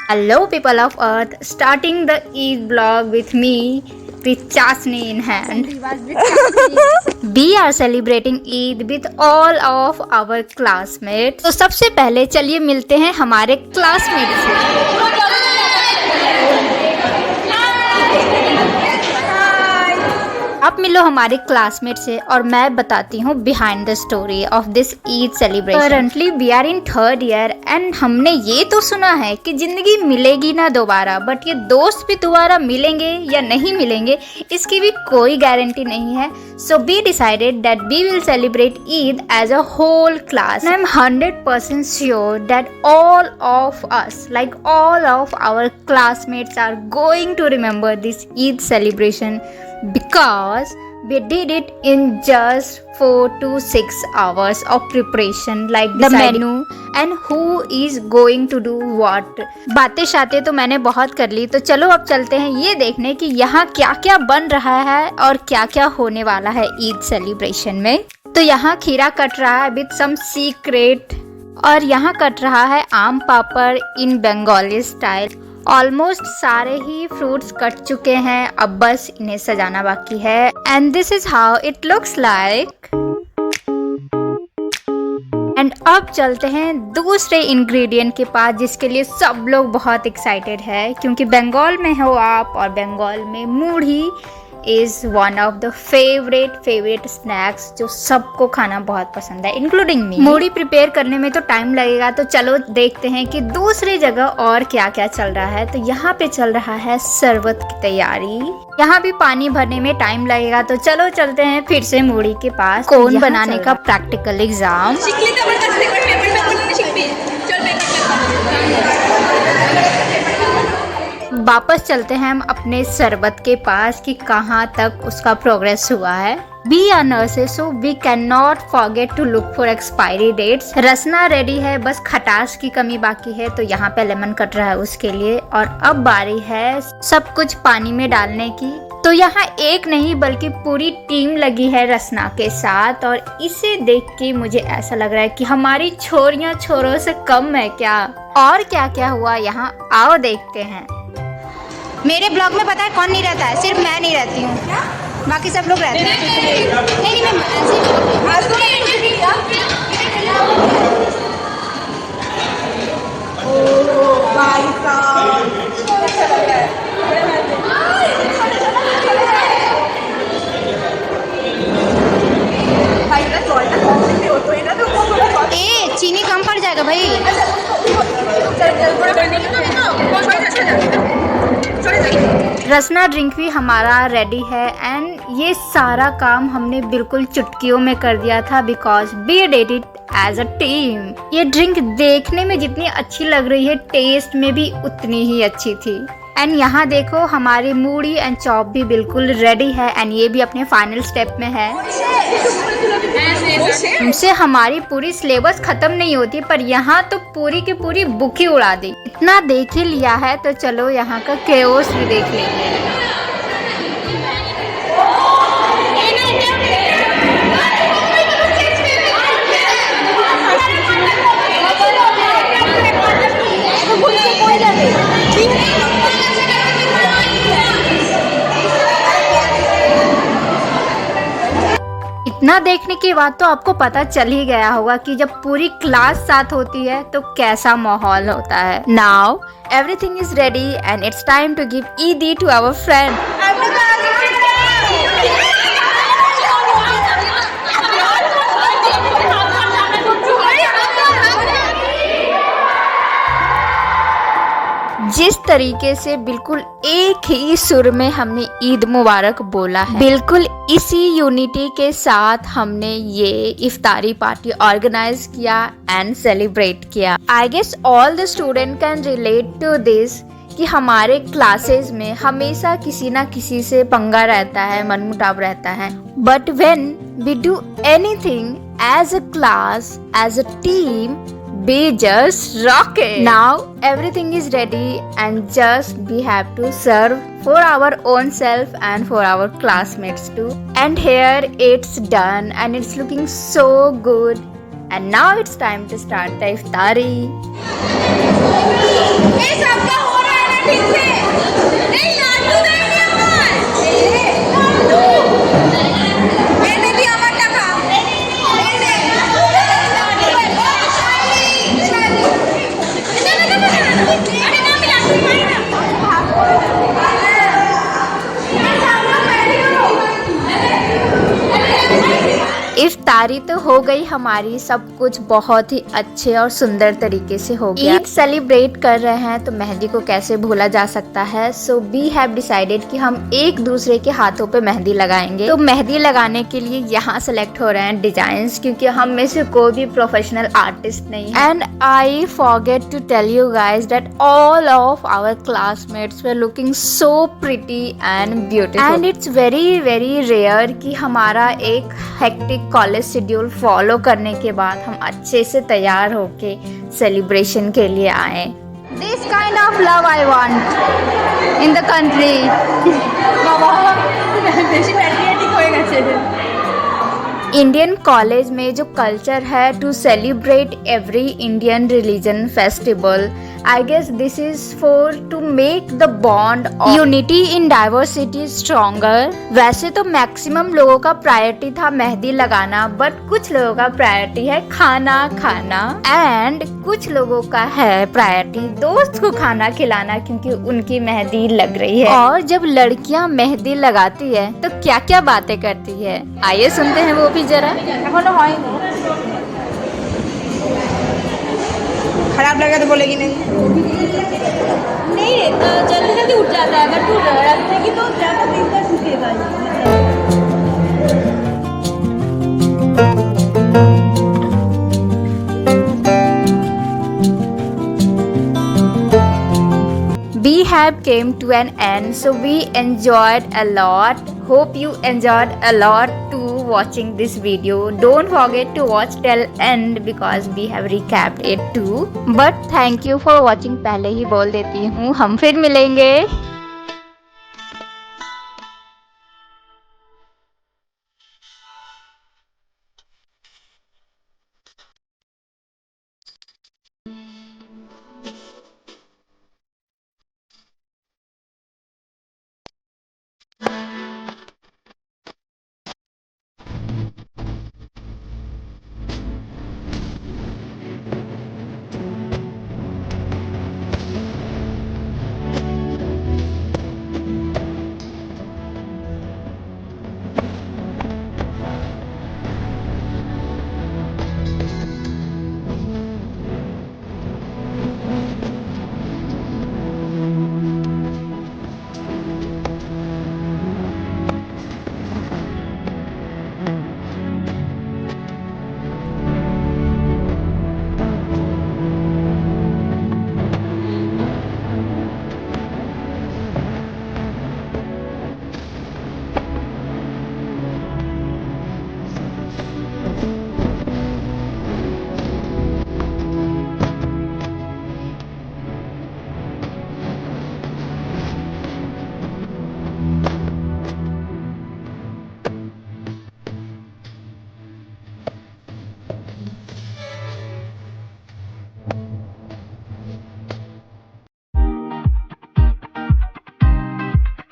Hello, people of Earth. Starting the Eid vlog with me, with chasni in hand. We are celebrating Eid with all of our classmates. तो सबसे पहले चलिए मिलते हैं हमारे classmate से। आप मिलो हमारे क्लासमेट से और मैं बताती हूँ behind the story of this Eid celebration. Currently we are in third year and हमने ये तो सुना है कि जिंदगी मिलेगी ना दोबारा, बट ये दोस्त भी दोबारा मिलेंगे या नहीं मिलेंगे इसकी भी कोई गारंटी नहीं है। So we decided that we will celebrate Eid as a whole class. I am 100% sure that all of us, like all of our classmates, are going to remember this Eid celebration because we did it in just 4 to 6 hours of preparation, like the menu and who is going to do what. बातें शातें तो मैंने बहुत कर ली, तो चलो अब चलते हैं ये देखने कि यहाँ क्या क्या बन रहा है और क्या क्या होने वाला है ईद सेलिब्रेशन में। तो यहाँ खीरा कट रहा है विद सम सीक्रेट, और यहाँ कट रहा है आम पापड़ इन बंगाली स्टाइल। ऑलमोस्ट सारे ही फ्रूट्स कट चुके हैं, अब बस इन्हें सजाना बाकी है। And this is how it looks like. And अब चलते हैं दूसरे इंग्रेडिएंट के पास जिसके लिए सब लोग बहुत एक्साइटेड है, क्योंकि बंगाल में हो आप और बंगाल में मूढ़ी is one of the favourite snacks जो सबको खाना बहुत पसंद है, इंक्लूडिंग मी। मूढ़ी प्रिपेयर करने में तो टाइम लगेगा, तो चलो देखते हैं कि दूसरी जगह और क्या क्या चल रहा है। तो यहाँ पे चल रहा है शरबत की तैयारी, यहाँ भी पानी भरने में टाइम लगेगा, तो चलो चलते हैं फिर से मूढ़ी के पास। कोन बनाने का प्रैक्टिकल एग्जाम। वापस चलते हैं हम अपने शरबत के पास कि कहाँ तक उसका प्रोग्रेस हुआ है। We are nurses, so we cannot forget to look for expiry dates. Rasna ready है, बस खटास की कमी बाकी है, तो यहाँ पे लेमन कट रहा है उसके लिए। और अब बारी है सब कुछ पानी में डालने की। तो यहाँ एक नहीं बल्कि पूरी टीम लगी है रसना के साथ, और इसे देख के मुझे ऐसा लग रहा है कि हमारी छोरियाँ छोरों से कम है क्या। और क्या क्या हुआ यहाँ आओ देखते हैं। मेरे ब्लॉग में पता है कौन नहीं रहता है, सिर्फ मैं नहीं रहती हूँ, बाकी सब लोग रहते हैं। नहीं ए चीनी कम पड़ जाएगा भाई। रसना ड्रिंक भी हमारा रेडी है एंड ये सारा काम हमने बिल्कुल चुटकियों में कर दिया था because we did it as a team. ये ड्रिंक देखने में जितनी अच्छी लग रही है टेस्ट में भी उतनी ही अच्छी थी। एंड यहाँ देखो हमारी मूढ़ी एंड चॉप भी बिल्कुल रेडी है एंड ये भी अपने फाइनल स्टेप में है। हमसे हमारी पूरी सिलेबस खत्म नहीं होती, पर यहाँ तो पूरी की पूरी बुक ही उड़ा दी। इतना देख ही लिया है तो चलो यहाँ का केओस भी देख लेंगे। इतना देखने के बाद तो आपको पता चल ही गया होगा कि जब पूरी क्लास साथ होती है तो कैसा माहौल होता है। Now everything is ready and it's time to give Eidi to our friend. जिस तरीके से बिल्कुल एक ही सुर में हमने ईद मुबारक बोला है, बिल्कुल इसी यूनिटी के साथ हमने ये इफ्तारी पार्टी ऑर्गेनाइज किया एंड सेलिब्रेट किया। I guess all the student can relate to this कि हमारे क्लासेस में हमेशा किसी ना किसी से पंगा रहता है, मनमुटाव रहता है, but when we do anything as a class, as a team, we just rock it. Now everything is ready and just we have to serve for our own self and for our classmates too. And here it's done and it's looking so good. And now it's time to start the iftari. इफ्तारी तो हो गई हमारी, सब कुछ बहुत ही अच्छे और सुंदर तरीके से हो गया। ईद सेलिब्रेट कर रहे हैं तो मेहंदी को कैसे भूला जा सकता है। सो वी हैव डिसाइडेड कि हम एक दूसरे के हाथों पे मेहंदी लगाएंगे। तो मेहंदी लगाने के लिए यहाँ सेलेक्ट हो रहे हैं डिजाइन्स, क्योंकि हम में से कोई भी प्रोफेशनल आर्टिस्ट नहीं है। And I forget to tell you guys that all of our classmates were looking so pretty and beautiful. And it's very very rare कि हमारा एक हेक्टिक कॉलेज शेड्यूल फॉलो करने के बाद हम अच्छे से तैयार होके सेलिब्रेशन के लिए आए। This kind of love I want in the country. Indian college में जो कल्चर है to celebrate every Indian religion festival, I guess this is for to make the bond unity in diversity stronger. वैसे तो maximum लोगों का priority था मेहंदी लगाना, but कुछ लोगों का प्रायोरिटी है खाना खाना, एंड कुछ लोगों का है प्रायोरिटी दोस्त को खाना खिलाना, क्योंकि उनकी मेहंदी लग रही है। और जब लड़कियां मेहंदी लगाती है तो क्या क्या बातें करती है, आइए सुनते हैं वो भी जरा। खराब लगा तो बोलेगी नहीं जल्दी जल्दी उठ जाता है, अगर तू रखेगी तो ज़्यादा दिन तक उठेगा। We have came to an end, so we enjoyed a lot. Hope you enjoyed a lot too watching this video. Don't forget to watch till end because we have recapped it too. But thank you for watching। पहले ही बोल देती हूँ, हम फिर मिलेंगे।